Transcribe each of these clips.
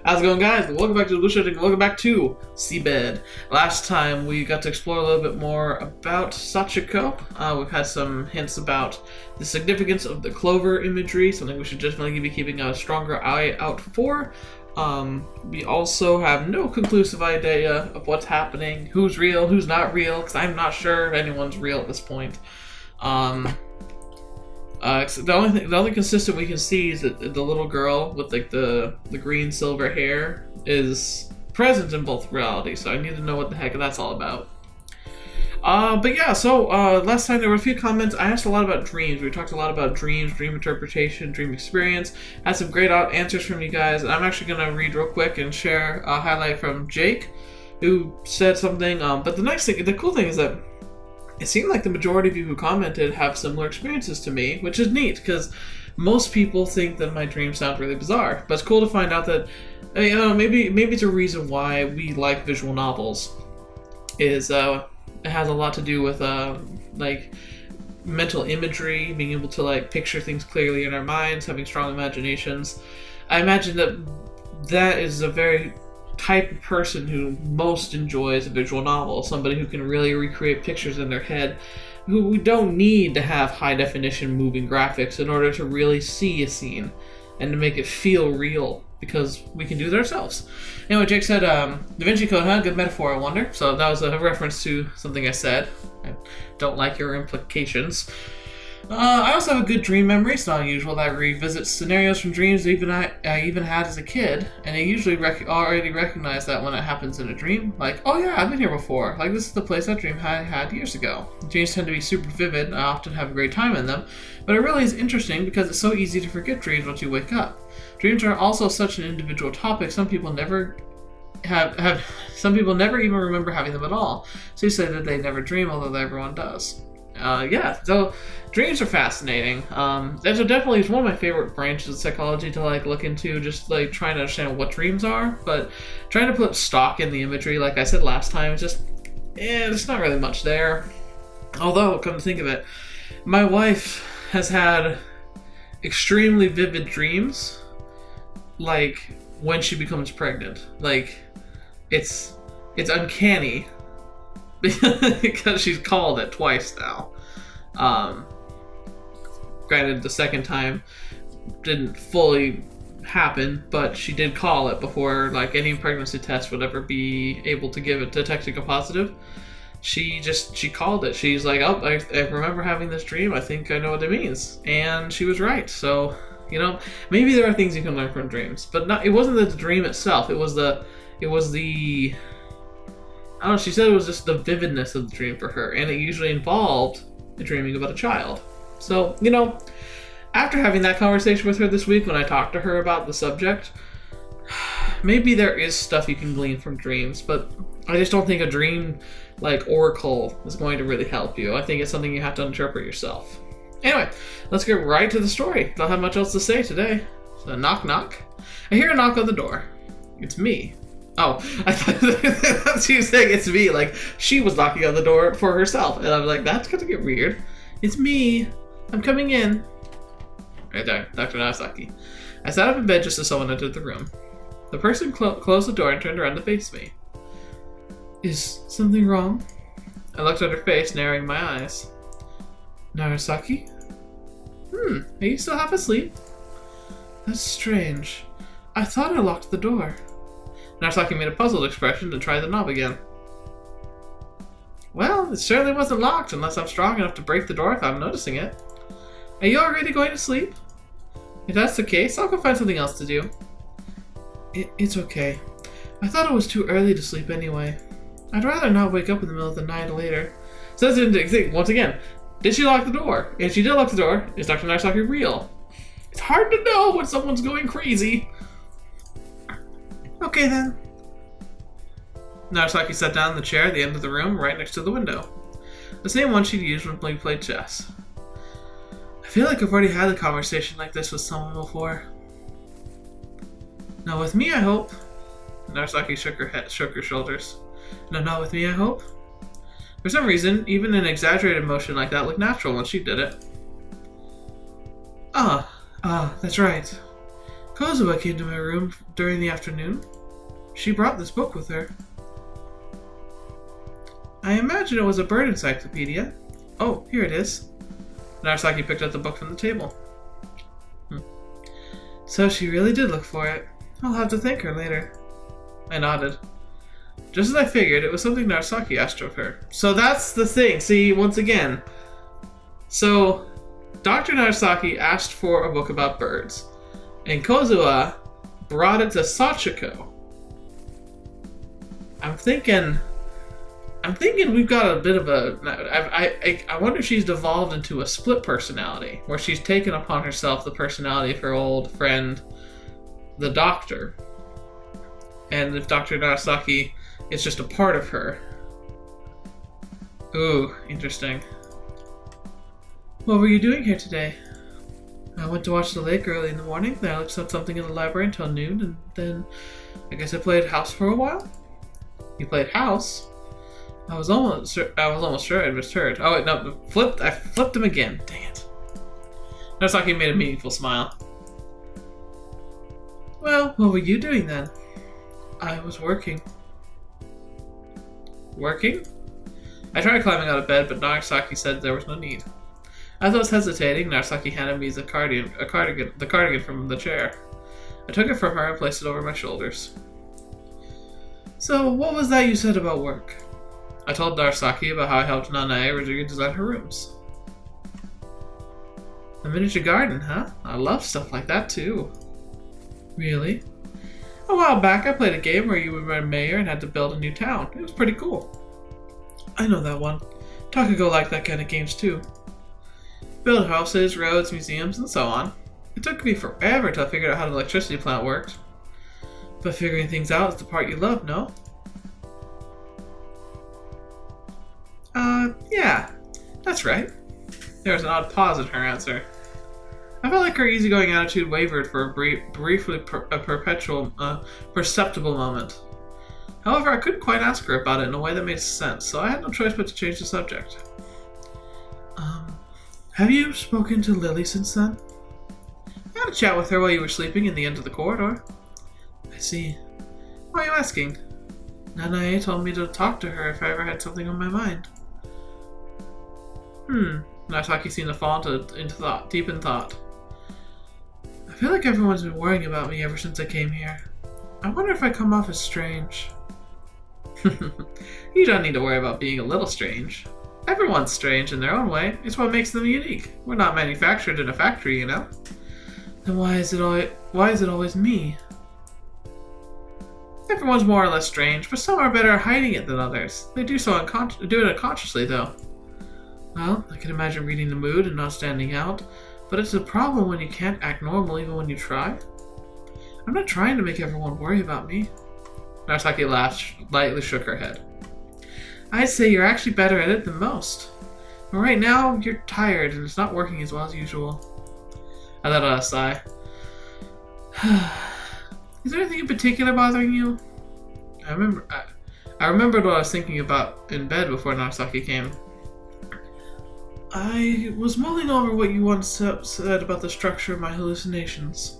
How's it going, guys? Welcome back to TheBlueShifting. Welcome back to SeaBed. Last time we got to explore a little bit more about Sachiko. We've had some hints about the significance of the clover imagery, something we should definitely be keeping a stronger eye out for. We also have no conclusive idea of what's happening, who's real, who's not real, because I'm not sure if anyone's real at this point. The only consistent we can see is that the little girl with like the green silver hair is present in both realities, so I need to know what the heck that's all about. But yeah, so last time there were a few comments. I asked a lot about dreams. We talked a lot about dreams, dream interpretation, dream experience. Had some great answers from you guys, and I'm actually going to read real quick and share a highlight from Jake, who said something. But the cool thing is that it seemed like the majority of you who commented have similar experiences to me, which is neat, because most people think that my dreams sound really bizarre. But it's cool to find out that, maybe it's a reason why we like visual novels. It has a lot to do with like mental imagery, being able to like picture things clearly in our minds, having strong imaginations. I imagine that is a very type of person who most enjoys a visual novel, somebody who can really recreate pictures in their head, who don't need to have high definition moving graphics in order to really see a scene and to make it feel real, because we can do it ourselves. Anyway, Jake said, Da Vinci Code, huh? Good metaphor, I wonder. So that was a reference to something I said. I don't like your implications. I also have a good dream memory. It's not unusual that I revisit scenarios from dreams I even had as a kid, and I usually already recognize that when it happens in a dream. Like, oh yeah, I've been here before. Like, this is the place that dream I had years ago. Dreams tend to be super vivid, and I often have a great time in them, but it really is interesting because it's so easy to forget dreams once you wake up. Dreams are also such an individual topic. Some people never even remember having them at all. So you say that they never dream, although everyone does. Yeah, so dreams are fascinating. That's definitely one of my favorite branches of psychology to like look into, just like trying to understand what dreams are, but trying to put stock in the imagery, like I said last time, there's not really much there. Although, come to think of it, my wife has had extremely vivid dreams, like when she becomes pregnant. Like, it's uncanny. Because she's called it twice now. Granted, the second time didn't fully happen, but she did call it before like any pregnancy test would ever be able to give it detecting a positive. She called it. She's like, oh, I remember having this dream. I think I know what it means, and she was right. So maybe there are things you can learn from dreams, but it wasn't the dream itself. It was the I don't know, she said it was just the vividness of the dream for her, and it usually involved dreaming about a child. So, after having that conversation with her this week, when I talked to her about the subject, maybe there is stuff you can glean from dreams, but I just don't think a dream like oracle is going to really help you. I think it's something you have to interpret yourself. Anyway, let's get right to the story. Don't have much else to say today. So, knock knock. I hear a knock on the door. It's me. Oh, I thought she was saying it's me, like she was knocking on the door for herself. And I'm like, that's gonna get weird. It's me. I'm coming in. Right there, Dr. Narasaki. I sat up in bed just as someone entered the room. The person closed the door and turned around to face me. Is something wrong? I looked at her face, narrowing my eyes. Narasaki? Are you still half asleep? That's strange. I thought I locked the door. Narasaki made a puzzled expression and tried the knob again. Well, it certainly wasn't locked unless I'm strong enough to break the door without noticing it. Are you already going to sleep? If that's the case, I'll go find something else to do. It's okay. I thought it was too early to sleep anyway. I'd rather not wake up in the middle of the night later. So once again, did she lock the door? If she did lock the door, is Dr. Narasaki real? It's hard to know when someone's going crazy. Okay then. Narasaki sat down in the chair at the end of the room, right next to the window. The same one she'd used when we played chess. I feel like I've already had a conversation like this with someone before. Not with me, I hope. Narasaki shook her shoulders. No, not with me, I hope. For some reason, even an exaggerated motion like that looked natural when she did it. That's right. Kozuha came to my room during the afternoon. She brought this book with her. I imagine it was a bird encyclopedia. Oh, here it is. Narasaki picked up the book from the table. So she really did look for it. I'll have to thank her later. I nodded. Just as I figured, it was something Narasaki asked of her. So that's the thing. See, once again. So, Dr. Narasaki asked for a book about birds. And Kozuha brought it to Sachiko. I'm thinking we've got a bit of a... I wonder if she's devolved into a split personality, where she's taken upon herself the personality of her old friend, the doctor. And if Dr. Narasaki is just a part of her. Ooh, interesting. What were you doing here today? I went to watch the lake early in the morning, then I looked up something in the library until noon, and then I guess I played house for a while. You played house? I was almost sure I misheard. Oh wait, no, I flipped him again. Dang it. Narasaki made a meaningful smile. Well, what were you doing then? I was working. Working? I tried climbing out of bed, but Narasaki said there was no need. As I was hesitating, Narasaki handed me the cardigan from the chair. I took it from her and placed it over my shoulders. So, what was that you said about work? I told Narasaki about how I helped Sanae redesign her rooms. A miniature garden, huh? I love stuff like that too. Really? A while back, I played a game where you were a mayor and had to build a new town. It was pretty cool. I know that one. Takako liked that kind of games too. Build houses, roads, museums, and so on. It took me forever to figure out how the electricity plant worked. But figuring things out is the part you love, no? Yeah. That's right. There was an odd pause in her answer. I felt like her easygoing attitude wavered for a perceptible moment. However, I couldn't quite ask her about it in a way that made sense, so I had no choice but to change the subject. Have you spoken to Lily since then? I had a chat with her while you were sleeping in the end of the corridor. I see. Why are you asking? Sanae told me to talk to her if I ever had something on my mind. Narasaki seemed to fall into thought, deep in thought. I feel like everyone's been worrying about me ever since I came here. I wonder if I come off as strange. You don't need to worry about being a little strange. Everyone's strange in their own way. It's what makes them unique. We're not manufactured in a factory, you know? Then why is it always me? Everyone's more or less strange, but some are better at hiding it than others. They do it unconsciously, though. Well, I can imagine reading the mood and not standing out, but it's a problem when you can't act normal even when you try. I'm not trying to make everyone worry about me. Narasaki laughed, lightly shook her head. I'd say you're actually better at it than most. But right now, you're tired and it's not working as well as usual. I let out a sigh. Is there anything in particular bothering you? I remembered what I was thinking about in bed before Narasaki came. I was mulling over what you once said about the structure of my hallucinations.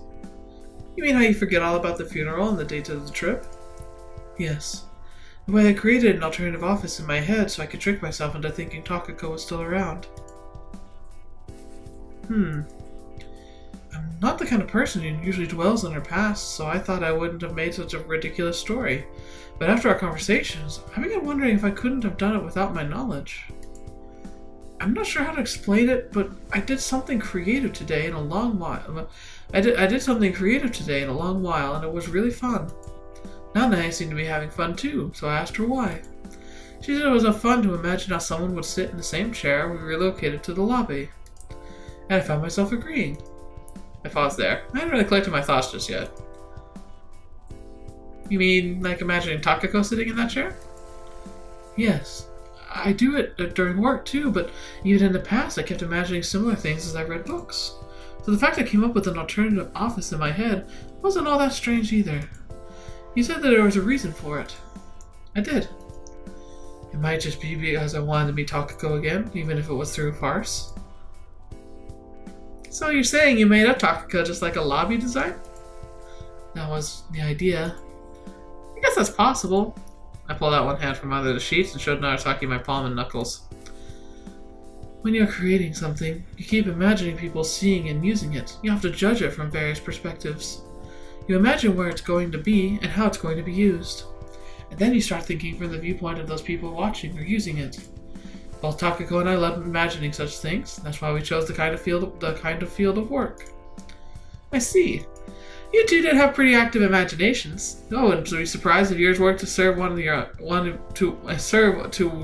You mean how you forget all about the funeral and the date of the trip? Yes. The way I created an alternative office in my head so I could trick myself into thinking Takako was still around. I'm not the kind of person who usually dwells on her past, so I thought I wouldn't have made such a ridiculous story. But after our conversations, I began wondering if I couldn't have done it without my knowledge. I'm not sure how to explain it, but I did something creative today in a long while. I did something creative today in a long while, and it was really fun. Sanae seemed to be having fun too, so I asked her why. She said it was fun to imagine how someone would sit in the same chair we relocated to the lobby. And I found myself agreeing. I paused there. I hadn't really collected my thoughts just yet. You mean, like imagining Takako sitting in that chair? Yes. I do it during work too, but even in the past I kept imagining similar things as I read books. So the fact I came up with an alternative office in my head wasn't all that strange either. You said that there was a reason for it. I did. It might just be because I wanted to meet Takako again, even if it was through a farce. So you're saying you made up Takako just like a lobby design? that was the idea. I guess that's possible. I pulled out one hand from under the sheets and showed Narasaki my palm and knuckles. When you're creating something, you keep imagining people seeing and using it. You have to judge it from various perspectives. You imagine where it's going to be and how it's going to be used. And then you start thinking from the viewpoint of those people watching or using it. Both Takako and I love imagining such things. That's why we chose the kind of field of work. I see. You two did have pretty active imaginations. Oh, and so be surprised if yours worked to serve to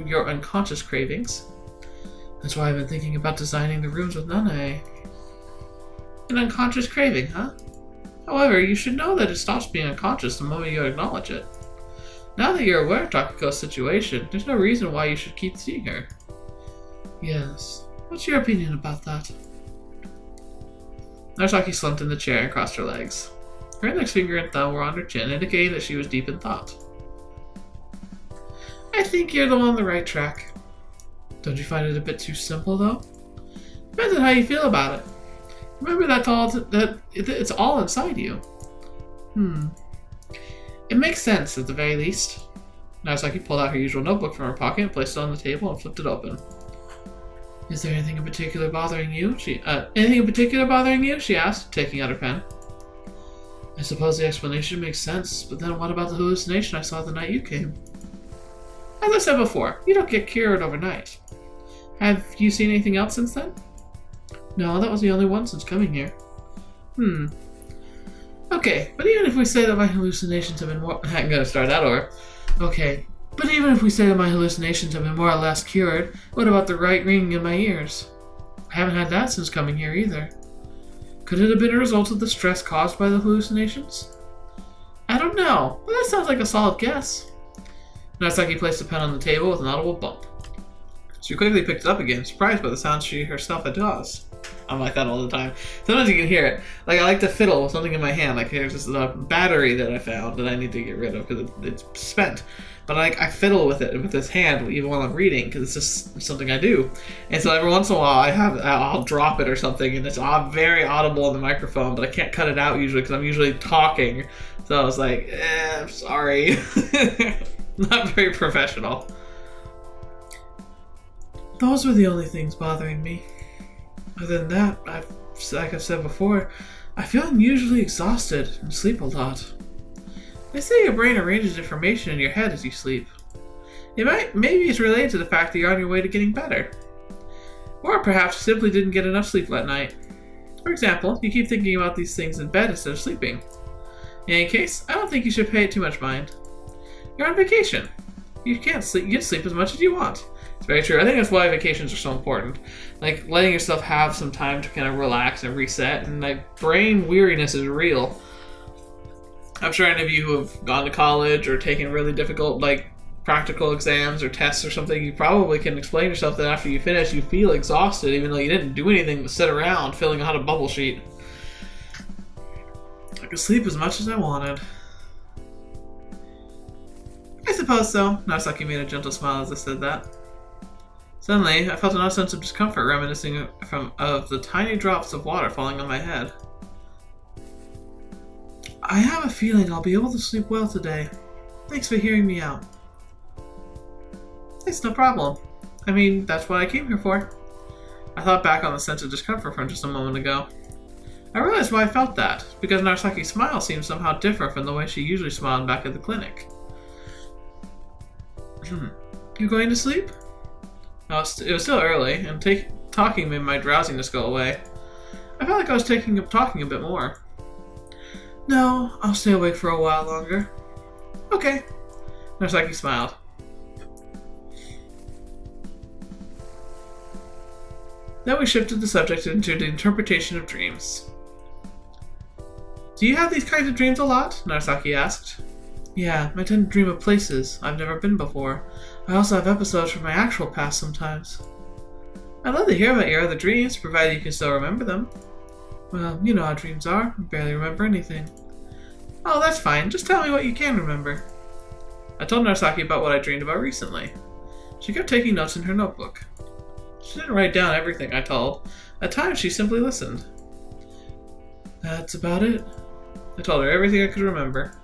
your unconscious cravings. That's why I've been thinking about designing the rooms with Sanae. An unconscious craving, huh? However, you should know that it stops being unconscious the moment you acknowledge it. Now that you're aware of Takako's situation, there's no reason why you should keep seeing her. Yes. What's your opinion about that? Narasaki slumped in the chair and crossed her legs. Her index finger and thumb were on her chin, indicating that she was deep in thought. I think you're on the right track. Don't you find it a bit too simple, though? Depends on how you feel about it. Remember it's all inside you. It makes sense, at the very least. Narasaki pulled out her usual notebook from her pocket and placed it on the table and flipped it open. Is there anything in particular bothering you? She asked, taking out her pen. I suppose the explanation makes sense, but then what about the hallucination I saw the night you came? As I said before, you don't get cured overnight. Have you seen anything else since then? No, that was the only one since coming here. Okay, but even if we say that my hallucinations have been more... I'm gonna start that over. Okay, but even if we say that my hallucinations have been more or less cured, what about the right ringing in my ears? I haven't had that since coming here either. Could it have been a result of the stress caused by the hallucinations? I don't know, but that sounds like a solid guess. Narasaki placed the pen on the table with an audible bump. She quickly picked it up again, surprised by the sound she herself had caused. I'm like that all the time. Sometimes you can hear it. Like, I like to fiddle with something in my hand. Like, there's this battery that I found that I need to get rid of because it's spent. But I fiddle with it with this hand even while I'm reading because it's just something I do. And so every once in a while I'll drop it or something, and it's very audible in the microphone, but I can't cut it out usually because I'm usually talking. So I was like, I'm sorry. Not very professional. Those were the only things bothering me. Other than that, like I've said before, I feel unusually exhausted and sleep a lot. They say your brain arranges information in your head as you sleep. Maybe it's related to the fact that you're on your way to getting better. Or perhaps you simply didn't get enough sleep that night. For example, you keep thinking about these things in bed instead of sleeping. In any case, I don't think you should pay it too much mind. You're on vacation. You can sleep as much as you want. It's very true. I think that's why vacations are so important. Like, letting yourself have some time to kind of relax and reset. And, like, brain weariness is real. I'm sure any of you who have gone to college or taken really difficult, like, practical exams or tests or something, you probably can explain yourself that after you finish, you feel exhausted, even though you didn't do anything but sit around filling out a bubble sheet. I could sleep as much as I wanted. I suppose so. Narasaki made a gentle smile as I said that. Suddenly, I felt an odd sense of discomfort reminiscing of the tiny drops of water falling on my head. I have a feeling I'll be able to sleep well today. Thanks for hearing me out. It's no problem. I mean, that's what I came here for. I thought back on the sense of discomfort from just a moment ago. I realized why I felt that, because Narasaki's smile seemed somehow different from the way she usually smiled back at the clinic. You going to sleep? It was still early, and talking made my drowsiness go away. I felt like I was talking a bit more. No, I'll stay awake for a while longer. Okay. Narasaki smiled. Then we shifted the subject into the interpretation of dreams. Do you have these kinds of dreams a lot? Narasaki asked. Yeah, I tend to dream of places I've never been before. I also have episodes from my actual past sometimes. I'd love to hear about your other dreams, provided you can still remember them. Well, you know how dreams are. I barely remember anything. Oh, that's fine. Just tell me what you can remember. I told Narasaki about what I dreamed about recently. She kept taking notes in her notebook. She didn't write down everything I told. At times, she simply listened. That's about it. I told her everything I could remember.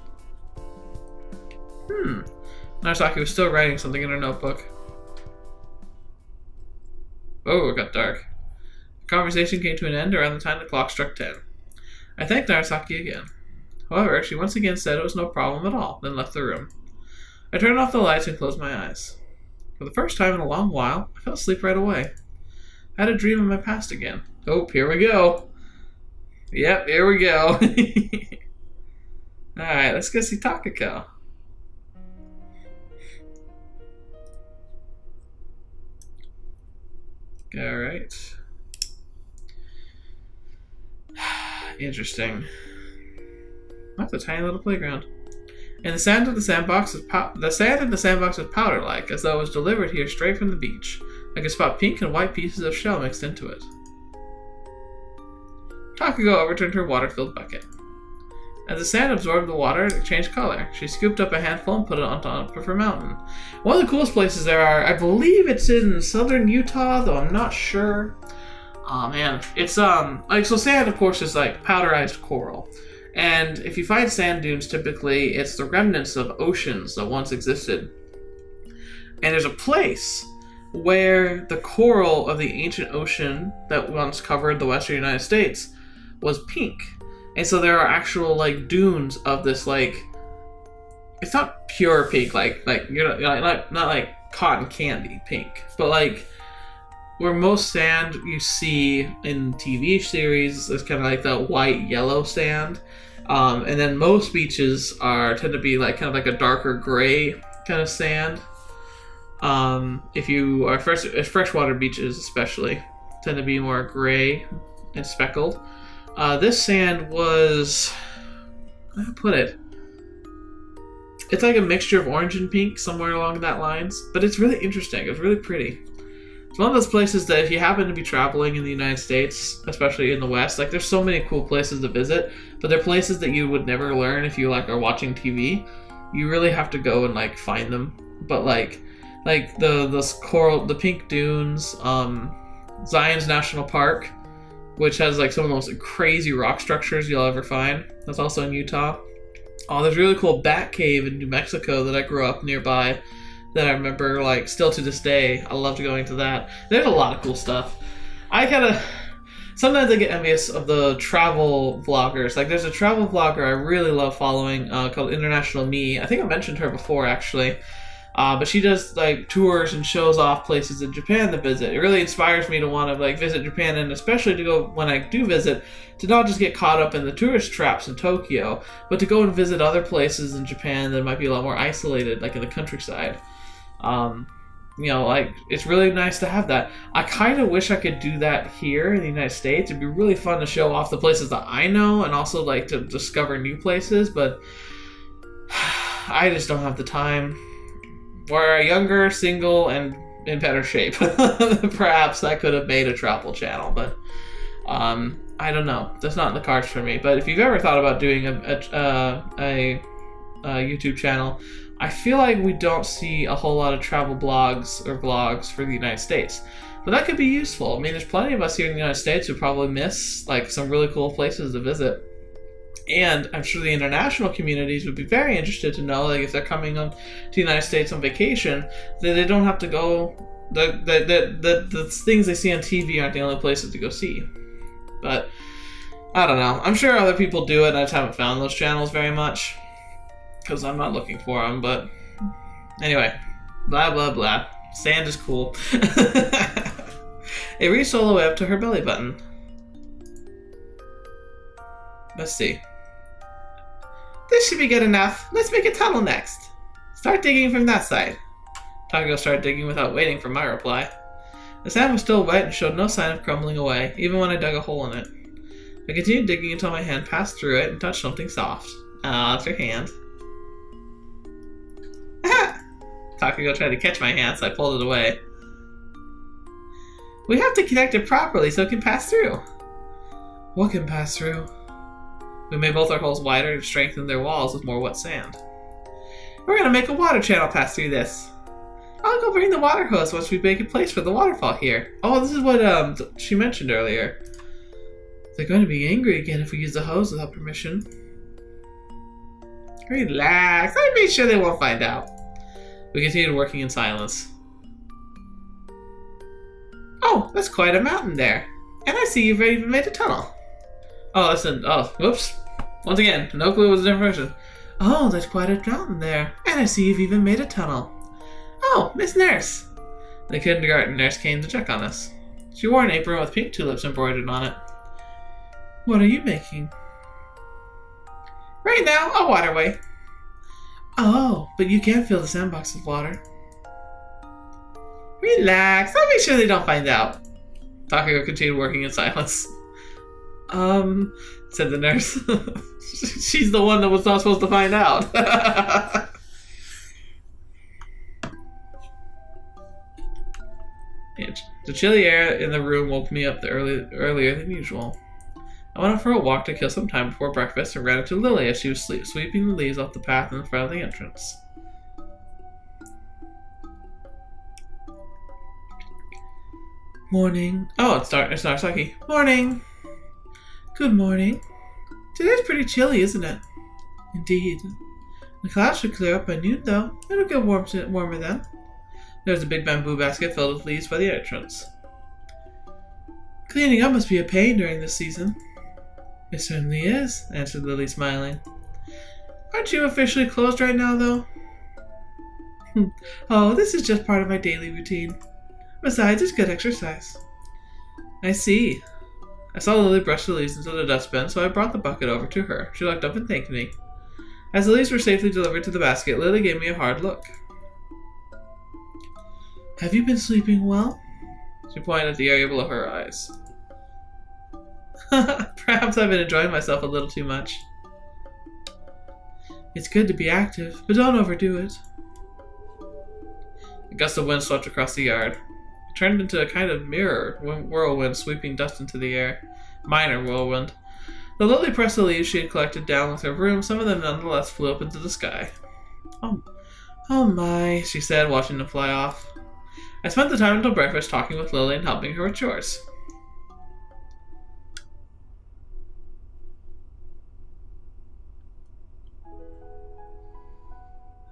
Narasaki was still writing something in her notebook. Oh, it got dark. The conversation came to an end around the time the clock struck 10. I thanked Narasaki again. However, she once again said it was no problem at all, then left the room. I turned off the lights and closed my eyes. For the first time in a long while, I fell asleep right away. I had a dream of my past again. Oh, here we go. Yep, here we go. Alright, let's go see Takako. Alright. Interesting. That's a tiny little playground. And the sand in the sandbox is powder-like, as though it was delivered here straight from the beach. I could spot pink and white pieces of shell mixed into it. Takako overturned her water-filled bucket. As the sand absorbed the water, it changed color. She scooped up a handful and put it on top of her mountain. One of the coolest places there are, I believe it's in southern Utah, though I'm not sure. Oh man, it's so sand of course is like powderized coral. And if you find sand dunes, typically it's the remnants of oceans that once existed. And there's a place where the coral of the ancient ocean that once covered the western United States was pink. And so there are actual like dunes of this like, it's not pure pink, like you're not like cotton candy pink, but like where most sand you see in TV series is kind of like the white yellow sand. And then most beaches tend to be like kind of like a darker gray kind of sand. If you are freshwater beaches especially tend to be more gray and speckled. This sand was, how do I put it? It's like a mixture of orange and pink, somewhere along that lines. But it's really interesting. It's really pretty. It's one of those places that if you happen to be traveling in the United States, especially in the West, like there's so many cool places to visit, but they're places that you would never learn if you like are watching TV. You really have to go and like find them. But like the coral, the pink dunes, Zion's National Park, which has like some of the most crazy rock structures you'll ever find. That's also in Utah. Oh, there's a really cool bat cave in New Mexico that I grew up nearby that I remember like still to this day. I loved going to that. There's a lot of cool stuff. Sometimes I get envious of the travel vloggers. Like there's a travel vlogger I really love following called International Me. I think I mentioned her before actually. But she does like tours and shows off places in Japan to visit. It really inspires me to want to like visit Japan, and especially to go when I do visit, to not just get caught up in the tourist traps in Tokyo, but to go and visit other places in Japan that might be a lot more isolated, like in the countryside. Like it's really nice to have that. I kind of wish I could do that here in the United States. It'd be really fun to show off the places that I know and also like to discover new places, but I just don't have the time. Were I younger, single, and in better shape, perhaps I could have made a travel channel, but I don't know. That's not in the cards for me. But if you've ever thought about doing a YouTube channel, I feel like we don't see a whole lot of travel blogs or vlogs for the United States. But that could be useful. I mean, there's plenty of us here in the United States who probably miss like some really cool places to visit. And I'm sure the international communities would be very interested to know, like, if they're coming on to the United States on vacation, that they don't have to go. The things they see on TV aren't the only places to go see. But I don't know. I'm sure other people do it. I just haven't found those channels very much because I'm not looking for them. But anyway, blah blah blah. Sand is cool. It reached all the way up to her belly button. Let's see. This should be good enough. Let's make a tunnel next. Start digging from that side. Takako started digging without waiting for my reply. The sand was still wet and showed no sign of crumbling away, even when I dug a hole in it. I continued digging until my hand passed through it and touched something soft. Ah, it's her hand. Aha! Takako tried to catch my hand, so I pulled it away. We have to connect it properly so it can pass through. What can pass through? We made both our holes wider to strengthen their walls with more wet sand. We're going to make a water channel pass through this. I'll go bring the water hose once we make a place for the waterfall here. Oh, this is what she mentioned earlier. They're going to be angry again if we use the hose without permission. Relax. I made sure they won't find out. We continued working in silence. Oh, that's quite a mountain there. And I see you've even made a tunnel. Oh, listen. Oh, whoops. Once again, no clue was the information. Oh, there's quite a mountain there. And I see you've even made a tunnel. Oh, Miss Nurse. The kindergarten nurse came to check on us. She wore an apron with pink tulips embroidered on it. What are you making? Right now, a waterway. Oh, but you can't fill the sandbox with water. Relax, I'll make sure they don't find out. Takako continued working in silence. Said the nurse. She's the one that was not supposed to find out. The chilly air in the room woke me up earlier than usual. I went out for a walk to kill some time before breakfast and ran into Lily as she was sweeping the leaves off the path in front of the entrance. Morning. Oh, it's Narasaki. Morning. Good morning. Today's pretty chilly, isn't it? Indeed. The clouds should clear up by noon, though. It'll get warmer then. There's a big bamboo basket filled with leaves by the entrance. Cleaning up must be a pain during this season. It certainly is, answered Lily, smiling. Aren't you officially closed right now, though? Oh, this is just part of my daily routine. Besides, it's good exercise. I see. I saw Lily brush the leaves into the dustbin, so I brought the bucket over to her. She looked up and thanked me. As the leaves were safely delivered to the basket, Lily gave me a hard look. Have you been sleeping well? She pointed at the area below her eyes. Perhaps I've been enjoying myself a little too much. It's good to be active, but don't overdo it. A gust of wind swept across the yard. It turned into a kind of mirror whirlwind sweeping dust into the air. Minor whirlwind. The Lily pressed the leaves she had collected down with her broom. Some of them nonetheless flew up into the sky. Oh my, she said, watching them fly off. I spent the time until breakfast talking with Lily and helping her with chores.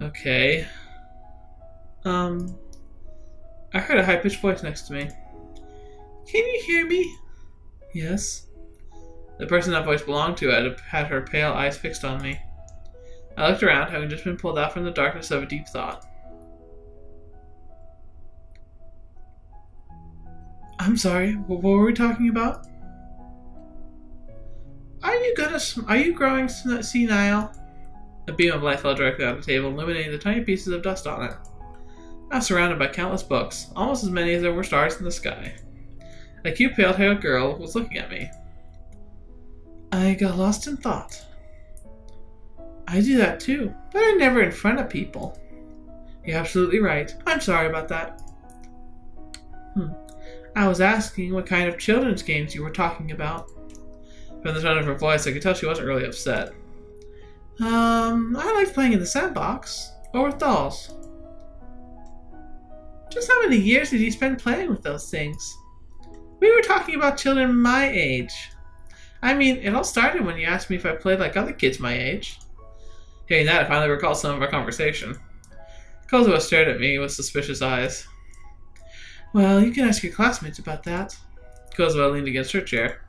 Okay. I heard a high-pitched voice next to me. Can you hear me? Yes. The person that voice belonged to had her pale eyes fixed on me. I looked around, having just been pulled out from the darkness of a deep thought. I'm sorry, what were we talking about? Are you growing senile? A beam of light fell directly on the table, illuminating the tiny pieces of dust on it. I was surrounded by countless books, almost as many as there were stars in the sky. A cute pale-haired girl was looking at me. I got lost in thought. I do that too, but I'm never in front of people. You're absolutely right. I'm sorry about that. I was asking what kind of children's games you were talking about. From the tone of her voice, I could tell she wasn't really upset. I like playing in the sandbox, or with dolls. Just how many years did you spend playing with those things? We were talking about children my age. I mean, it all started when you asked me if I played like other kids my age. Hearing that, I finally recalled some of our conversation. Kozuo stared at me with suspicious eyes. Well, you can ask your classmates about that. Kozuo leaned against her chair.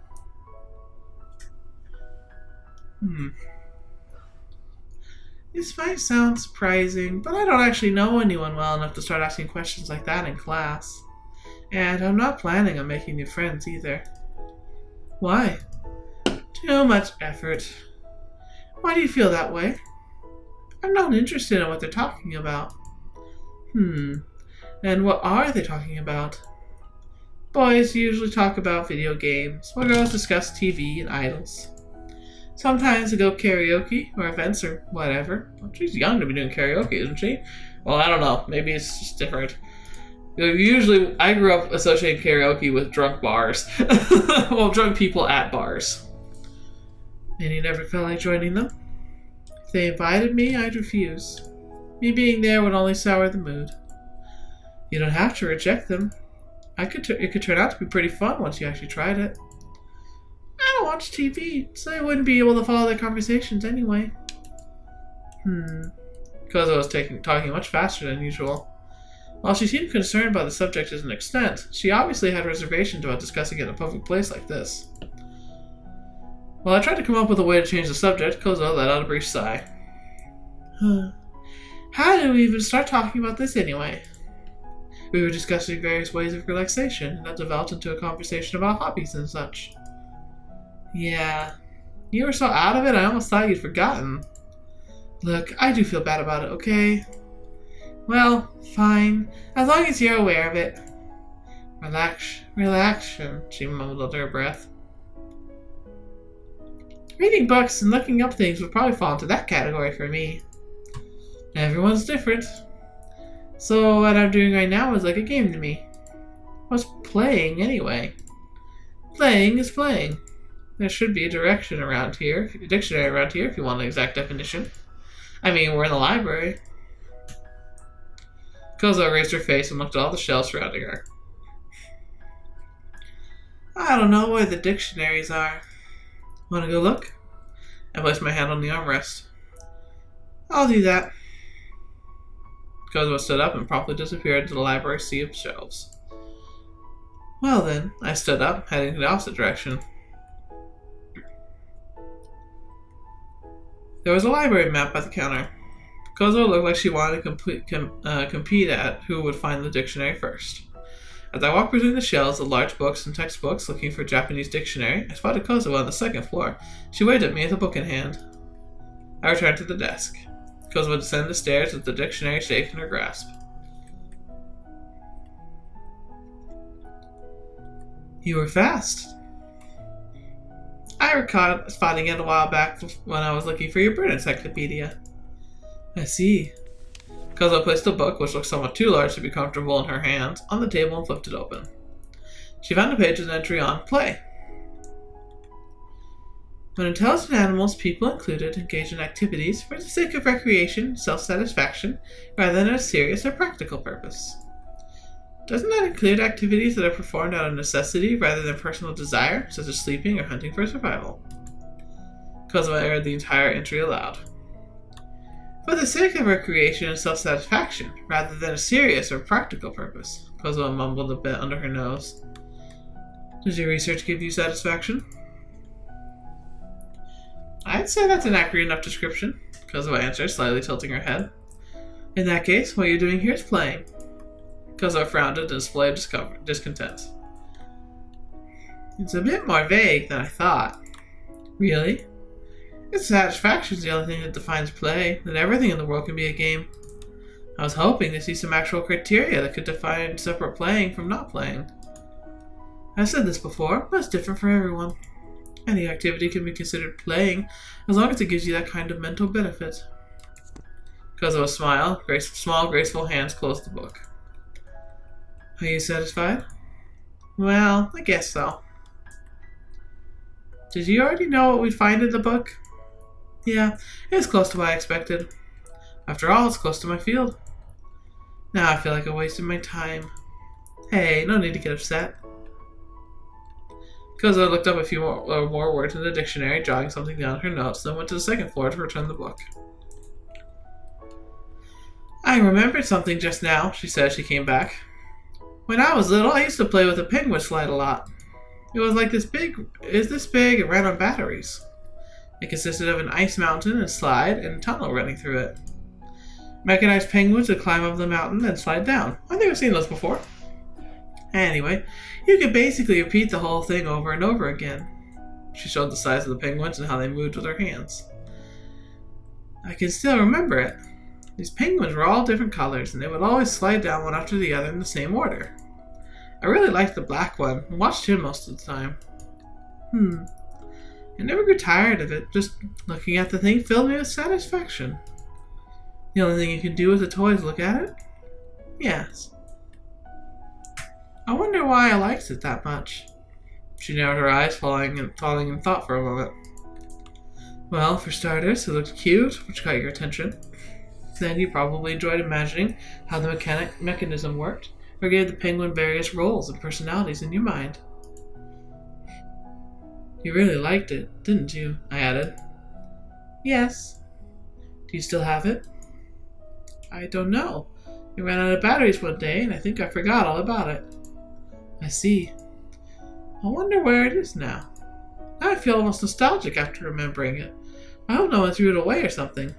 This might sound surprising, but I don't actually know anyone well enough to start asking questions like that in class. And I'm not planning on making new friends either. Why? Too much effort. Why do you feel that way? I'm not interested in what they're talking about. And what are they talking about? Boys usually talk about video games, while girls discuss TV and idols. Sometimes they go karaoke, or events, or whatever. Well, she's young to be doing karaoke, isn't she? Well, I don't know. Maybe it's just different. Usually, I grew up associating karaoke with drunk bars. Well, drunk people at bars. And you never felt like joining them? If they invited me, I'd refuse. Me being there would only sour the mood. You don't have to reject them. It could turn out to be pretty fun once you actually tried it. I don't watch TV, so I wouldn't be able to follow their conversations anyway. Kozo was talking much faster than usual. While she seemed concerned by the subject to an extent, she obviously had reservations about discussing it in a public place like this. While I tried to come up with a way to change the subject, Kozo let out a brief sigh. How did we even start talking about this anyway? We were discussing various ways of relaxation, and that developed into a conversation about hobbies and such. Yeah. You were so out of it, I almost thought you'd forgotten. Look, I do feel bad about it, okay? Well, fine. As long as you're aware of it. Relaxation, she mumbled under her breath. Reading books and looking up things would probably fall into that category for me. Everyone's different. So what I'm doing right now is like a game to me. What's playing anyway? Playing is playing. There should be a dictionary around here if you want an exact definition. I mean, we're in the library. Kozo raised her face and looked at all the shelves surrounding her. I don't know where the dictionaries are. Want to go look? I placed my hand on the armrest. I'll do that. Kozo stood up and promptly disappeared into the library sea of shelves. Well then, I stood up, heading in the opposite direction. There was a library map by the counter. Kozo looked like she wanted to compete at who would find the dictionary first. As I walked between the shelves of large books and textbooks looking for a Japanese dictionary, I spotted Kozo on the second floor. She waved at me with a book in hand. I returned to the desk. Kozo would descend the stairs with the dictionary shaking in her grasp. You were fast. I recalled spotting it a while back when I was looking for your bird encyclopedia. I see. Kozo placed the book, which looked somewhat too large to be comfortable in her hands, on the table and flipped it open. She found a page with an entry on play. When intelligent animals, people included, engage in activities for the sake of recreation and self-satisfaction rather than a serious or practical purpose. Doesn't that include activities that are performed out of necessity rather than personal desire, such as sleeping or hunting for survival? Kozo read the entire entry aloud. For the sake of recreation and self-satisfaction, rather than a serious or practical purpose, Kozo mumbled a bit under her nose. Does your research give you satisfaction? I'd say that's an accurate enough description, Kozo answered, slightly tilting her head. In that case, what you're doing here is playing. Kozo frowned at a display of discontent. It's a bit more vague than I thought. Really? If satisfaction's the only thing that defines play, then everything in the world can be a game. I was hoping to see some actual criteria that could define separate playing from not playing. I've said this before, but it's different for everyone. Any activity can be considered playing, as long as it gives you that kind of mental benefit. Kozo smiled. Small, graceful hands closed the book. Are you satisfied? Well, I guess so. Did you already know what we'd find in the book? Yeah, it was close to what I expected. After all, it's close to my field. Now I feel like I wasted my time. Hey, no need to get upset. Kozo looked up a few more words in the dictionary, jotting something down in her notes, then went to the second floor to return the book. I remembered something just now, she said as she came back. When I was little, I used to play with a penguin slide a lot. It was like this big, and ran on batteries. It consisted of an ice mountain and slide and a tunnel running through it. Mechanized penguins would climb up the mountain and slide down. I think I've seen those before. Anyway, you could basically repeat the whole thing over and over again. She showed the size of the penguins and how they moved with her hands. I can still remember it. These penguins were all different colors, and they would always slide down one after the other in the same order. I really liked the black one, and watched him most of the time. I never grew tired of it. Just looking at the thing filled me with satisfaction. The only thing you can do with a toy is look at it? Yes. I wonder why I liked it that much. She narrowed her eyes, falling in thought for a moment. Well, for starters, it looked cute, which caught your attention. Then you probably enjoyed imagining how the mechanism worked, or gave the penguin various roles and personalities in your mind. You really liked it, didn't you? I added. Yes. Do you still have it? I don't know. It ran out of batteries one day, and I think I forgot all about it. I see. I wonder where it is now. Now I feel almost nostalgic after remembering it. I hope no one threw it away or something.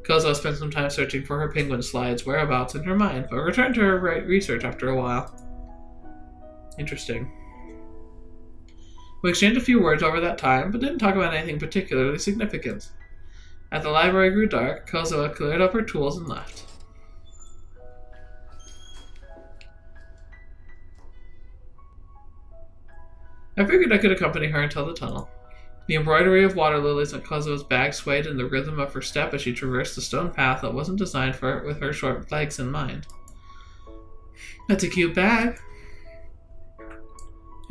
Kozo spent some time searching for her penguin slide's whereabouts in her mind, but returned to her research after a while. Interesting. We exchanged a few words over that time, but didn't talk about anything particularly significant. As the library grew dark, Kozo cleared up her tools and left. I figured I could accompany her until the tunnel. The embroidery of water lilies on Kozo's bag swayed in the rhythm of her step as she traversed a stone path that wasn't designed for her with her short legs in mind. That's a cute bag.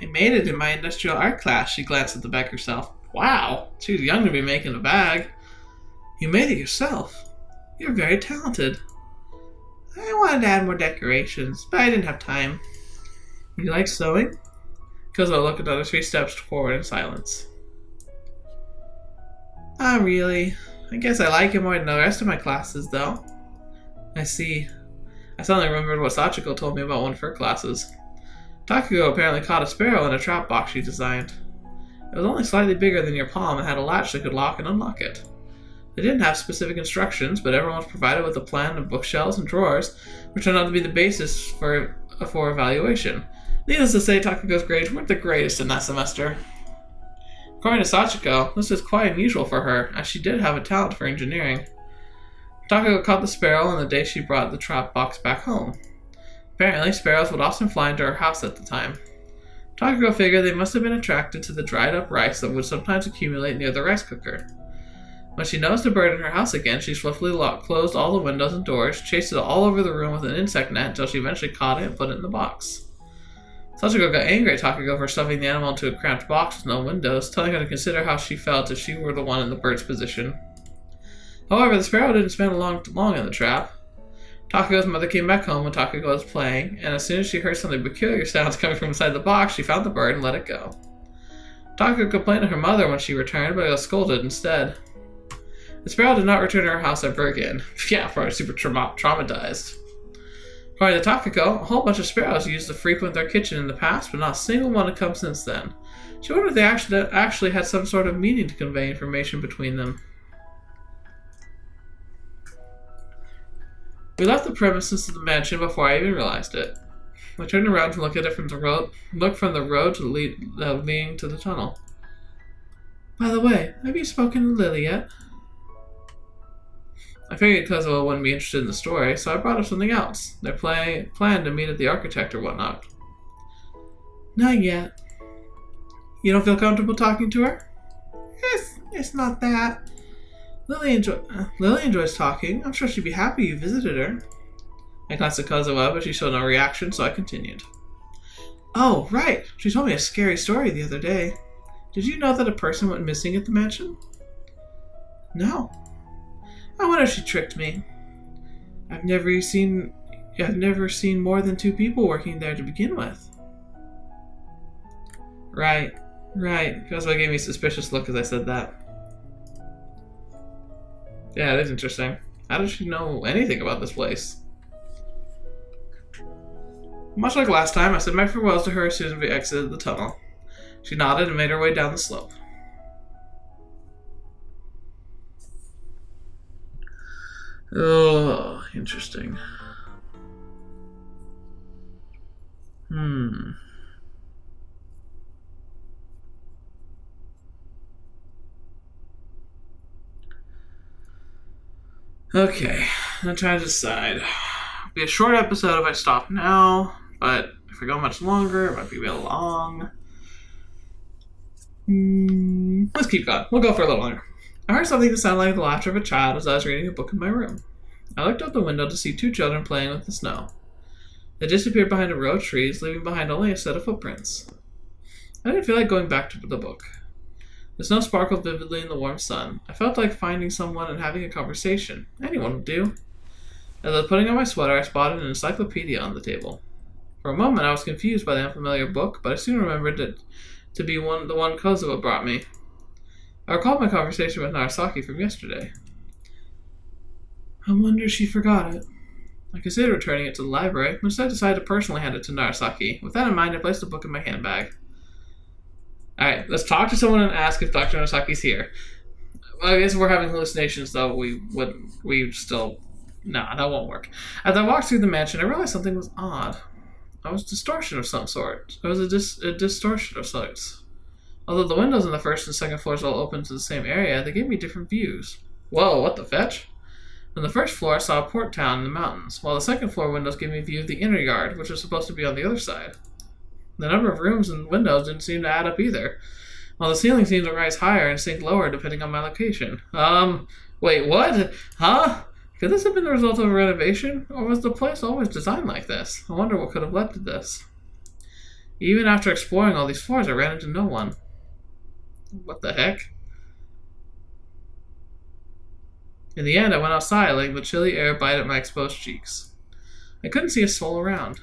I made it in my industrial art class, she glanced at the bag herself. Wow, she was young to be making a bag. You made it yourself. You're very talented. I wanted to add more decorations, but I didn't have time. You like sewing? Kozo looked another 3 steps forward in silence. Not really. I guess I like it more than the rest of my classes, though. I see. I suddenly remembered what Sachiko told me about one of her classes. Takako apparently caught a sparrow in a trap box she designed. It was only slightly bigger than your palm and had a latch that could lock and unlock it. They didn't have specific instructions, but everyone was provided with a plan of bookshelves and drawers, which turned out to be the basis for evaluation. Needless to say, Takako's grades weren't the greatest in that semester. According to Sachiko, this was quite unusual for her, as she did have a talent for engineering. Takako caught the sparrow on the day she brought the trap box back home. Apparently, sparrows would often fly into her house at the time. Takako figured they must have been attracted to the dried-up rice that would sometimes accumulate near the rice cooker. When she noticed a bird in her house again, she swiftly closed all the windows and doors, chased it all over the room with an insect net until she eventually caught it and put it in the box. Sachiko got angry at Takako for stuffing the animal into a cramped box with no windows, telling her to consider how she felt if she were the one in the bird's position. However, the sparrow didn't spend long in the trap. Takako's mother came back home when Takako was playing, and as soon as she heard something peculiar sounds coming from inside the box, she found the bird and let it go. Takako complained to her mother when she returned, but got scolded instead. The sparrow did not return to her house ever again. Yeah, probably super traumatized. According to Takako, a whole bunch of sparrows used to frequent their kitchen in the past, but not a single one had come since then. She wondered if they actually had some sort of meaning to convey information between them. We left the premises of the mansion before I even realized it. I turned around to look at it from the road leading to the tunnel. By the way, have you spoken to Lily yet? I figured Kozo wouldn't be interested in the story, so I brought up something else. They planned to meet at the architect or whatnot. Not yet. You don't feel comfortable talking to her? It's not that. Lily enjoys talking. I'm sure she'd be happy you visited her. I glanced at Kozo, but she showed no reaction, so I continued. Oh, right. She told me a scary story the other day. Did you know that a person went missing at the mansion? No. I wonder if she tricked me. I've never seen more than 2 people working there to begin with. Right. Kozo gave me a suspicious look as I said that. Yeah, it is interesting. How does she know anything about this place? Much like last time, I said my farewells to her as soon as we exited the tunnel. She nodded and made her way down the slope. Oh, interesting. Okay, I'm trying to decide. It'll be a short episode if I stop now, but if I go much longer, it might be real long. Let's keep going. We'll go for a little longer. I heard something that sounded like the laughter of a child as I was reading a book in my room. I looked out the window to see 2 children playing with the snow. They disappeared behind a row of trees, leaving behind only a set of footprints. I didn't feel like going back to the book. The snow sparkled vividly in the warm sun. I felt like finding someone and having a conversation. Anyone would do. As I was putting on my sweater, I spotted an encyclopedia on the table. For a moment, I was confused by the unfamiliar book, but I soon remembered it to be the one Kozo brought me. I recalled my conversation with Narasaki from yesterday. I wonder if she forgot it. I considered returning it to the library, but instead decided to personally hand it to Narasaki. With that in mind, I placed the book in my handbag. Alright, let's talk to someone and ask if Dr. Narasaki's here. Well, I guess if we're having hallucinations, though, Nah, that won't work. As I walked through the mansion, I realized something was odd. It was a distortion of some sort. It was a distortion of sorts. Although the windows on the first and second floors all opened to the same area, they gave me different views. Whoa, what the fetch? On the first floor, I saw a port town in the mountains, while the second floor windows gave me a view of the inner yard, which was supposed to be on the other side. The number of rooms and windows didn't seem to add up either, while the ceiling seemed to rise higher and sink lower depending on my location. Wait, what? Huh? Could this have been the result of a renovation, or was the place always designed like this? I wonder what could have led to this. Even after exploring all these floors, I ran into no one. What the heck? In the end, I went outside, letting the chilly air bite at my exposed cheeks. I couldn't see a soul around.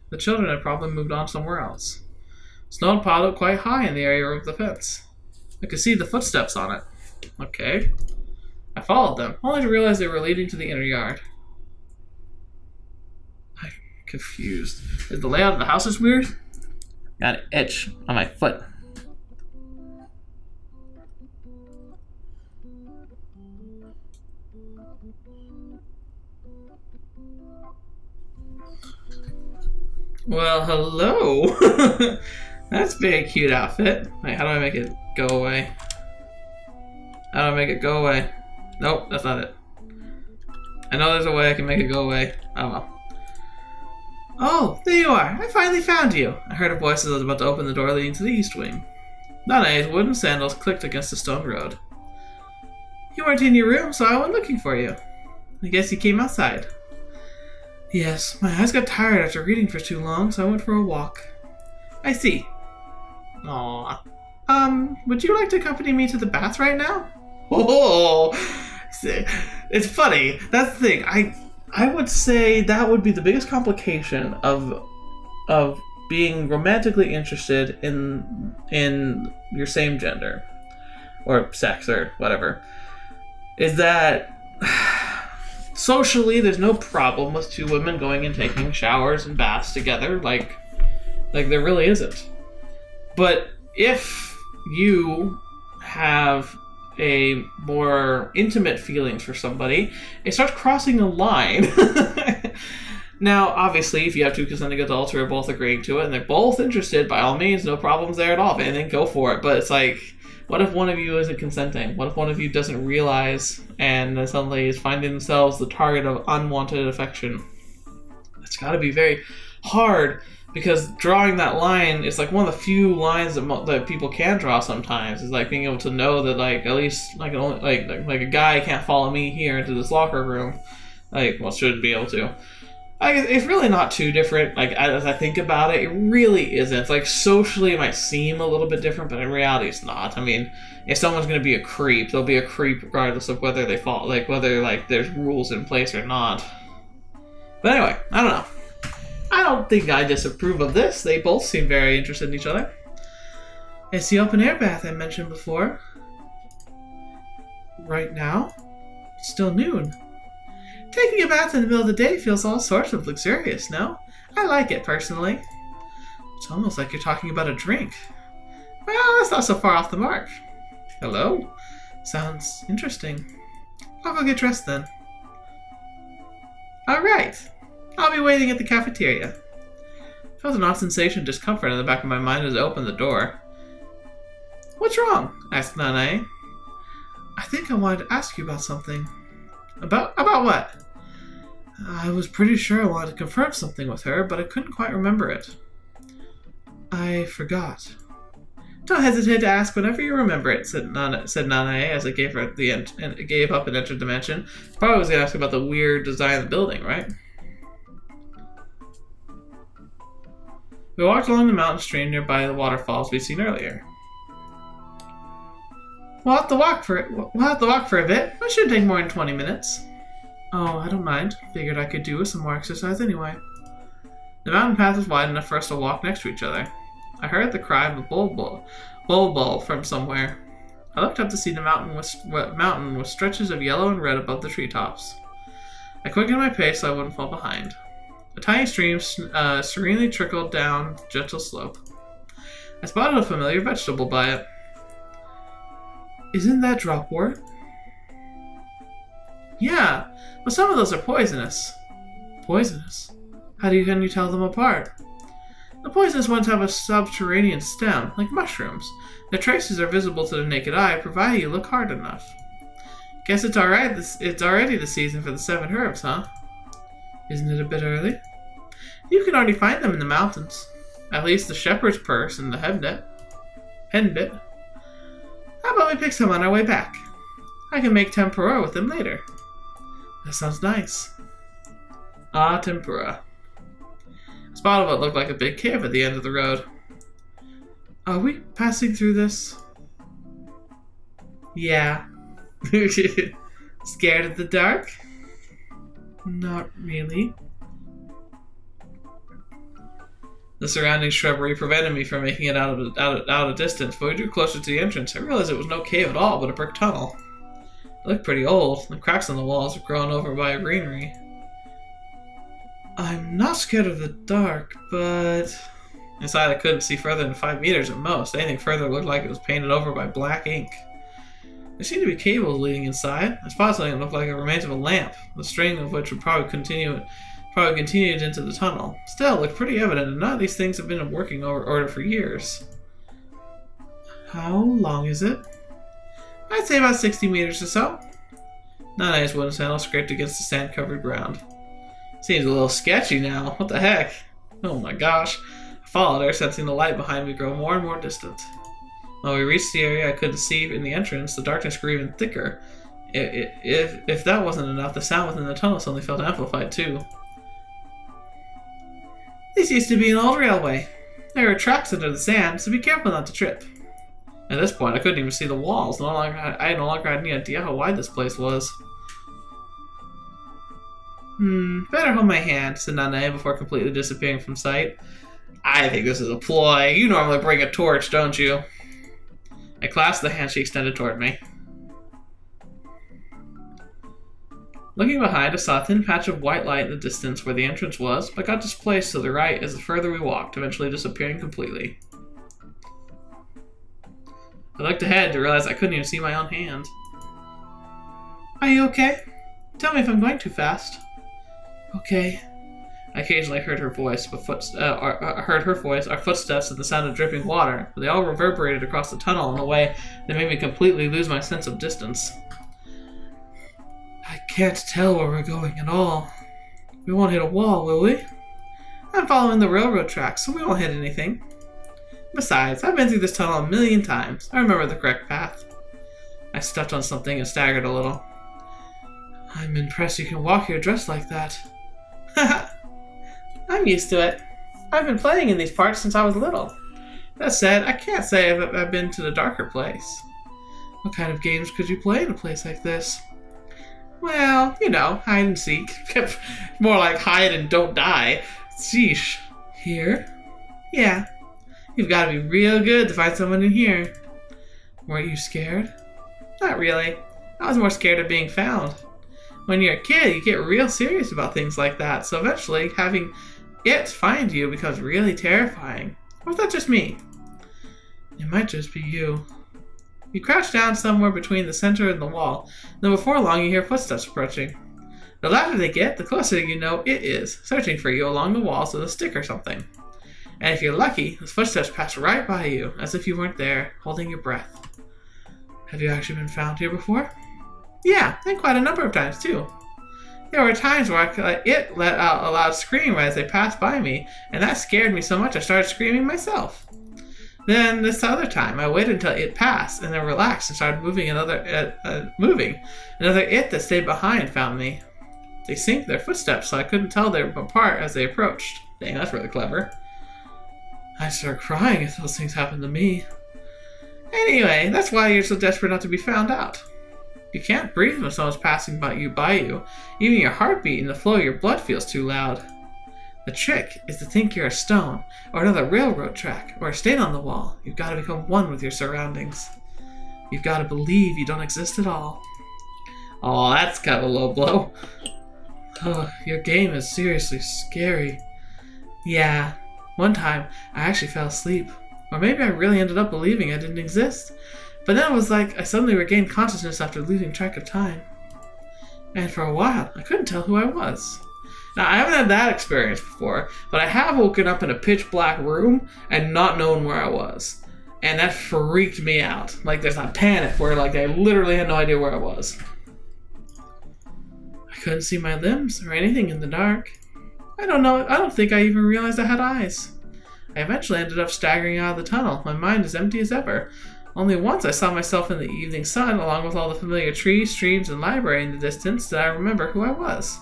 The children had probably moved on somewhere else. Snow had piled up quite high in the area of the fence. I could see the footsteps on it. Okay. I followed them, only to realize they were leading to the inner yard. I'm confused. Is the layout of the house is weird? Got an itch on my foot. Well, hello. That's a very cute outfit. Wait, how do I make it go away? How do I make it go away? Nope, that's not it. I know there's a way I can make it go away. Oh well. Oh, there you are. I finally found you. I heard a voice as I was about to open the door leading to the east wing. Sanae's wooden sandals clicked against the stone road. You weren't in your room, so I went looking for you. I guess you came outside. Yes, my eyes got tired after reading for too long, so I went for a walk. I see. Aww. Would you like to accompany me to the bath right now? Oh, it's funny. That's the thing. I would say that would be the biggest complication of being romantically interested in your same gender or sex or whatever. Is that socially there's no problem with two women going and taking showers and baths together, like there really isn't. But if you have a more intimate feelings for somebody, it starts crossing a line. Now, obviously, if you have two consenting adults who are both agreeing to it and they're both interested, by all means, no problems there at all, and then go for it. But it's like, what if one of you isn't consenting? What if one of you doesn't realize and then suddenly is finding themselves the target of unwanted affection? It's got to be very hard, because drawing that line is like one of the few lines that people can draw sometimes. Is like being able to know that, like, at least like a guy can't follow me here into this locker room. Shouldn't be able to. It's really not too different. Like, as I think about it, it really isn't. It's like socially it might seem a little bit different, but in reality it's not. I mean, if someone's going to be a creep, they'll be a creep regardless of whether they fall, like whether like there's rules in place or not. But anyway, I don't know. I don't think I disapprove of this. They both seem very interested in each other. It's the open air bath I mentioned before. Right now, it's still noon. Taking a bath in the middle of the day feels all sorts of luxurious, no? I like it, personally. It's almost like you're talking about a drink. Well, that's not so far off the mark. Hello? Sounds interesting. I'll go get dressed then. Alright. I'll be waiting at the cafeteria. I felt an odd sensation of discomfort in the back of my mind as I opened the door. What's wrong? Asked Sanae. I think I wanted to ask you about something. About what? I was pretty sure I wanted to confirm something with her, but I couldn't quite remember it. I forgot. Don't hesitate to ask whenever you remember it, said Sanae as I gave up and entered the mansion. Probably was going to ask about the weird design of the building, right? We walked along the mountain stream nearby the waterfalls we'd seen earlier. We'll have to walk for a bit. It shouldn't take more than 20 minutes. Oh, I don't mind. Figured I could do with some more exercise anyway. The mountain path was wide enough for us to walk next to each other. I heard the cry of a bulbul from somewhere. I looked up to see the mountain with stretches of yellow and red above the treetops. I quickened my pace so I wouldn't fall behind. A tiny stream serenely trickled down the gentle slope. I spotted a familiar vegetable by it. Isn't that dropwort? Yeah, but some of those are poisonous. Poisonous? How can you tell them apart? The poisonous ones have a subterranean stem, like mushrooms. Their traces are visible to the naked eye, provided you look hard enough. Guess it's alright. It's already the season for the 7 herbs, huh? Isn't it a bit early? You can already find them in the mountains. At least the shepherd's purse and the henbit. How about we pick some on our way back? I can make tempura with them later. That sounds nice. Ah, tempura. I spotted what looked like a big cave at the end of the road. Are we passing through this? Yeah. Scared of the dark? Not really. The surrounding shrubbery prevented me from making it out of distance, but we drew closer to the entrance. I realized it was no cave at all, but a brick tunnel. It looked pretty old. The cracks on the walls were grown over by greenery. I'm not scared of the dark, but... Inside I couldn't see further than 5 meters at most. Anything further looked like it was painted over by black ink. There seemed to be cables leading inside. I spotted something that looked like the remains of a lamp, the string of which would probably continued into the tunnel. Still, it looked pretty evident that none of these things have been in working order for years. How long is it? I'd say about 60 meters or so. Nanae's wooden sandal scraped against the sand-covered ground. Seems a little sketchy now. What the heck? Oh my gosh. I followed her, sensing the light behind me grow more and more distant. When we reached the area I couldn't see in the entrance, the darkness grew even thicker. If that wasn't enough, the sound within the tunnel suddenly felt amplified too. This used to be an old railway. There are tracks under the sand, so be careful not to trip. At this point, I couldn't even see the walls. I no longer had any idea how wide this place was. Better hold my hand, said Nanae before completely disappearing from sight. I think this is a ploy. You normally bring a torch, don't you? I clasped the hand she extended toward me. Looking behind, I saw a thin patch of white light in the distance where the entrance was, but got displaced to the right as the further we walked, eventually disappearing completely. I looked ahead to realize I couldn't even see my own hand. Are you okay? Tell me if I'm going too fast. Okay. I occasionally heard her voice, our footsteps, and the sound of dripping water, but they all reverberated across the tunnel in a way that made me completely lose my sense of distance. I can't tell where we're going at all. We won't hit a wall, will we? I'm following the railroad tracks, so we won't hit anything. Besides, I've been through this tunnel a million times. I remember the correct path. I stepped on something and staggered a little. I'm impressed you can walk here dressed like that. Haha. I'm used to it. I've been playing in these parts since I was little. That said, I can't say I've been to the darker place. What kind of games could you play in a place like this? Well, you know, hide and seek. More like hide and don't die. Sheesh. Here? Yeah. You've got to be real good to find someone in here. Weren't you scared? Not really. I was more scared of being found. When you're a kid, you get real serious about things like that, so eventually having it find you becomes really terrifying. Or is that just me? It might just be you. You crouch down somewhere between the center and the wall, then before long you hear footsteps approaching. The louder they get, the closer you know it is, searching for you along the walls with a stick or something. And if you're lucky, those footsteps pass right by you, as if you weren't there, holding your breath. Have you actually been found here before? Yeah, and quite a number of times too. There were times where it let out a loud scream as they passed by me, and that scared me so much I started screaming myself. Then this other time, I waited until it passed, and then relaxed and started moving. Another it that stayed behind found me. They synced their footsteps, so I couldn't tell they were apart as they approached. Dang, that's really clever. I'd start crying if those things happened to me. Anyway, that's why you're so desperate not to be found out. You can't breathe when someone's passing by you. Even your heartbeat and the flow of your blood feels too loud. The trick is to think you're a stone, or another railroad track, or a stain on the wall. You've got to become one with your surroundings. You've got to believe you don't exist at all. Oh, that's kind of a low blow. Oh, your game is seriously scary. Yeah, one time I actually fell asleep. Or maybe I really ended up believing I didn't exist. But then it was like I suddenly regained consciousness after losing track of time. And for a while, I couldn't tell who I was. Now, I haven't had that experience before, but I have woken up in a pitch black room and not known where I was. And that freaked me out. Like, there's that panic where, like, I literally had no idea where I was. I couldn't see my limbs or anything in the dark. I don't know, I don't think I even realized I had eyes. I eventually ended up staggering out of the tunnel, my mind as empty as ever. Only once I saw myself in the evening sun, along with all the familiar trees, streams, and library in the distance, did I remember who I was.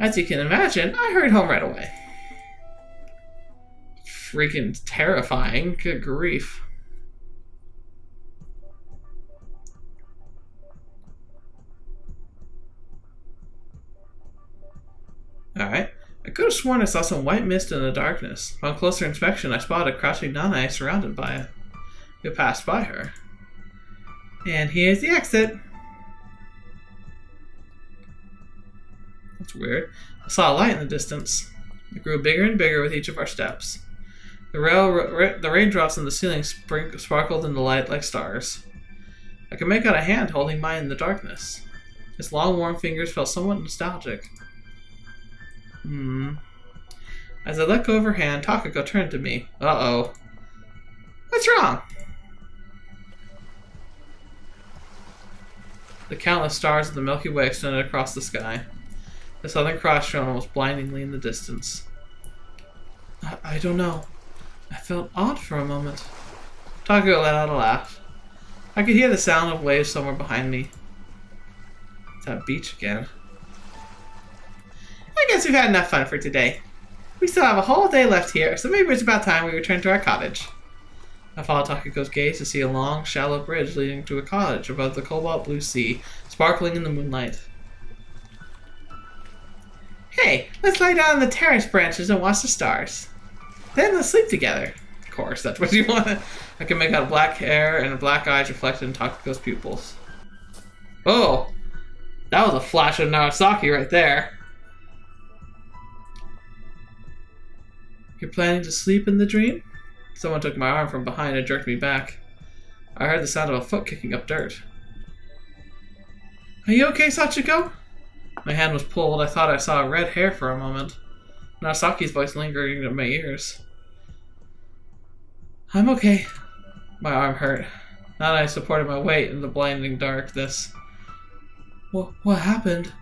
As you can imagine, I hurried home right away. Freaking terrifying, good grief. Alright. I could have sworn I saw some white mist in the darkness. On closer inspection, I spotted a crouching Sanae surrounded by it. We passed by her. And here's the exit. That's weird. I saw a light in the distance. It grew bigger and bigger with each of our steps. The raindrops in the ceiling sparkled in the light like stars. I could make out a hand holding mine in the darkness. Its long, warm fingers felt somewhat nostalgic. As I let go of her hand, Takako turned to me. Uh-oh. What's wrong? The countless stars of the Milky Way extended across the sky. The Southern Cross shone almost blindingly in the distance. I don't know. I felt odd for a moment. Takako let out a laugh. I could hear the sound of waves somewhere behind me. It's that beach again. I guess we've had enough fun for today. We still have a whole day left here, so maybe it's about time we return to our cottage. I followed Takako's gaze to see a long, shallow bridge leading to a cottage above the cobalt blue sea, sparkling in the moonlight. Hey, let's lie down on the terrace branches and watch the stars. Then let's sleep together. Of course, that's what you want. I can make out black hair and black eyes reflected in Takako's pupils. Oh, that was a flash of Narasaki right there. You're planning to sleep in the dream? Someone took my arm from behind and jerked me back. I heard the sound of a foot kicking up dirt. Are you okay, Sachiko? My hand was pulled. I thought I saw red hair for a moment. Narasaki's voice lingering in my ears. I'm okay. My arm hurt. Now that I supported my weight in the blinding darkness. What happened?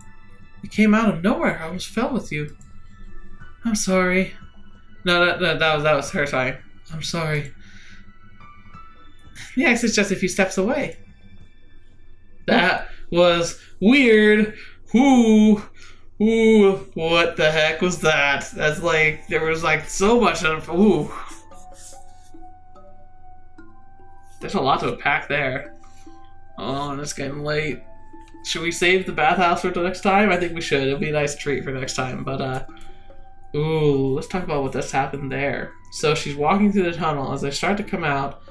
You came out of nowhere. I almost fell with you. I'm sorry. No, that was her time. I'm sorry. The exit's just a few steps away. That was weird. Ooh, what the heck was that? That's like, there was like so much of, ooh. There's a lot to unpack there. Oh, and it's getting late. Should we save the bathhouse for the next time? I think we should. It'll be a nice treat for next time, but ooh, let's talk about what just happened there. So she's walking through the tunnel. As I start to come out,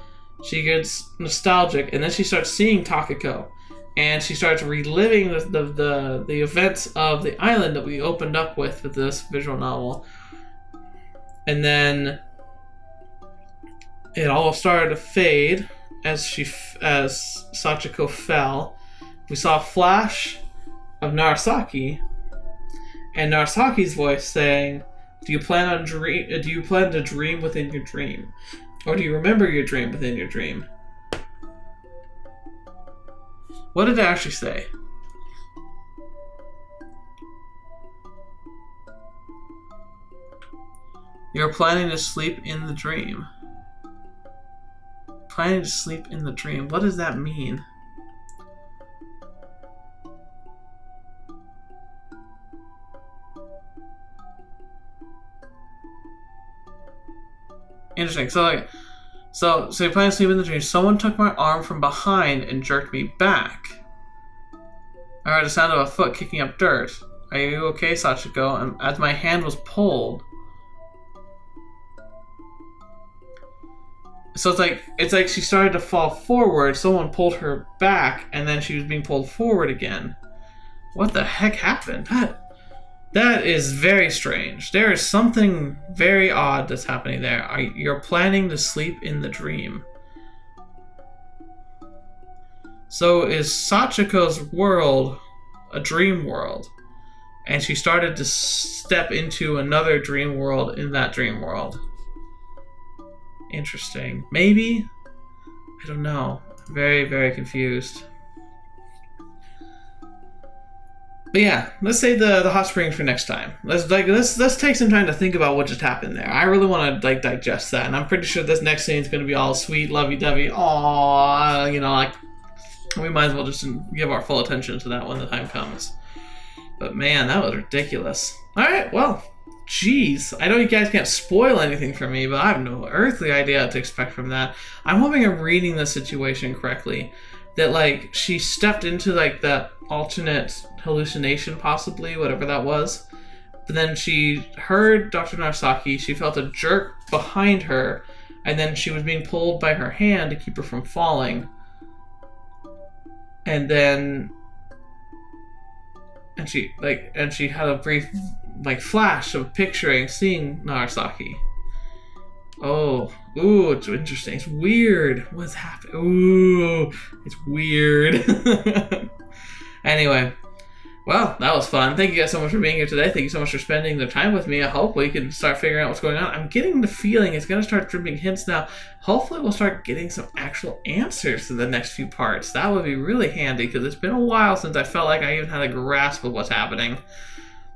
she gets nostalgic, and then she starts seeing Takako. And she starts reliving the events of the island that we opened up with this visual novel. And then it all started to fade as Sachiko fell. We saw a flash of Narasaki, and Narasaki's voice saying, Do you plan to dream within your dream? Or do you remember your dream within your dream? What did it actually say? You're planning to sleep in the dream. Planning to sleep in the dream. What does that mean? Interesting. So you're planning to sleep in the dream. Someone took my arm from behind and jerked me back. I heard the sound of a foot kicking up dirt. Are you okay, Sachiko? And as my hand was pulled. So it's like she started to fall forward, someone pulled her back, and then she was being pulled forward again. What the heck happened? That is very strange. There is something very odd that's happening there. You're planning to sleep in the dream. So is Sachiko's world a dream world? And she started to step into another dream world in that dream world. Interesting. Maybe? I don't know. Very, very confused. But yeah, let's save the hot springs for next time. Let's take some time to think about what just happened there. I really want to digest that, and I'm pretty sure this next scene is going to be all sweet, lovey-dovey. Aww, you know, like we might as well just give our full attention to that when the time comes. But man, that was ridiculous. All right, well, jeez, I know you guys can't spoil anything for me, but I have no earthly idea what to expect from that. I'm hoping I'm reading the situation correctly. That like she stepped into like that alternate hallucination, possibly, whatever that was. But then she heard Dr. Narasaki, she felt a jerk behind her, and then she was being pulled by her hand to keep her from falling. And then she had a brief like flash of seeing Narasaki. Oh, ooh, it's interesting. It's weird. What's happening? Ooh, it's weird. Anyway, well, that was fun. Thank you guys so much for being here today. Thank you so much for spending the time with me. I hope we can start figuring out what's going on. I'm getting the feeling it's going to start dripping hints now. Hopefully we'll start getting some actual answers to the next few parts. That would be really handy because it's been a while since I felt like I even had a grasp of what's happening.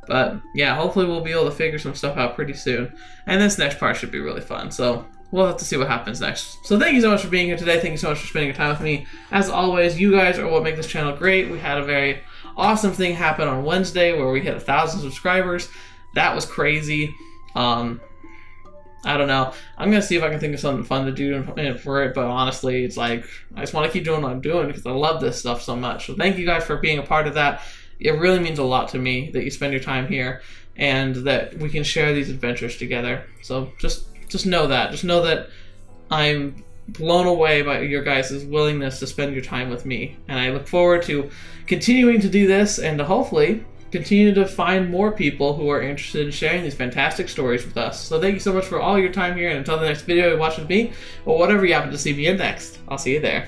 But yeah, hopefully we'll be able to figure some stuff out pretty soon. And this next part should be really fun. So we'll have to see what happens next. So thank you so much for being here today. Thank you so much for spending your time with me. As always, you guys are what make this channel great. We had a very awesome thing happen on Wednesday where we hit 1,000 subscribers. That was crazy. I don't know. I'm going to see if I can think of something fun to do for it. But honestly, it's like, I just want to keep doing what I'm doing because I love this stuff so much. So thank you guys for being a part of that. It really means a lot to me that you spend your time here and that we can share these adventures together. So just know that. Just know that I'm blown away by your guys' willingness to spend your time with me. And I look forward to continuing to do this and to hopefully continue to find more people who are interested in sharing these fantastic stories with us. So thank you so much for all your time here, and until the next video you watch with me, or whatever you happen to see me in next, I'll see you there.